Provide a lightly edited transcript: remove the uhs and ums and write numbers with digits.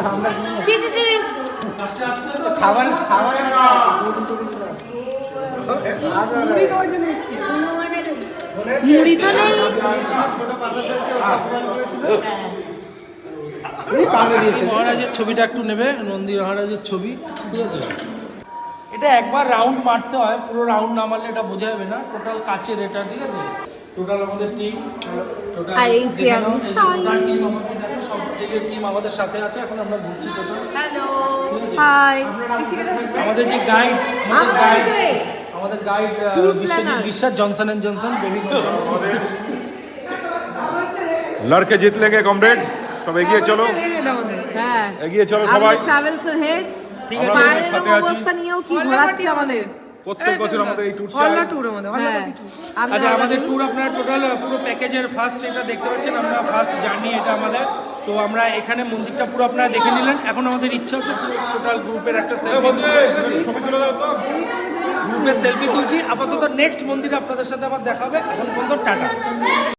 খাবার মুড়ি তো নেই। মহারাজের ছবিটা একটু নেবে, নন্দী মহারাজের ছবি, ঠিক আছে? এটা একবার রাউন্ড মারতে হয়, পুরো রাউন্ড না মারলে এটা বোঝা যাবে না। টোটাল কাচের এটা, ঠিক আছে? টোটাল আমাদের টিম, টোটাল সব টিম আমাদের সাথে আছে। এখন আমরা ঘুরছি টোটাল। হাই, আমাদের যে গাইড, আমাদের গাইড বিশ্বজিৎ বিশ্বাস, জনসন এন্ড জনসন বেবি। লড়কে জিত লেগে কমরেড, সব এগিয়ে চলো, হ্যাঁ এগিয়ে চলো সবাই। ট্রাভেলস এর হেড আমাদের সাথে আছি। অবস্থা নিয়েও কি ঘোরাচ্ছে আমাদের। প্রত্যেক বছর আমাদের এই ট্যুর হল্লা চাই। ট্যুর আমাদের, হ্যাঁ। আচ্ছা আমাদের ট্যুর আপনারা টোটাল পুরো প্যাকেজের ফার্স্ট এটা দেখতে পাচ্ছেন, আমরা ফার্স্ট জার্নি এটা আমাদের। তো আমরা এখানে মন্দিরটা পুরো আপনারা দেখে নিলেন। এখন আমাদের ইচ্ছা হচ্ছে পুরো টোটাল গ্রুপের একটা সেলফি, ছবি তুলে দাও তো। গ্রুপের সেলফি তুলছি। আপাতত নেক্সট মন্দিরে আপনাদের সাথে আবার দেখা হবে। এখন পর্যন্ত টাটা।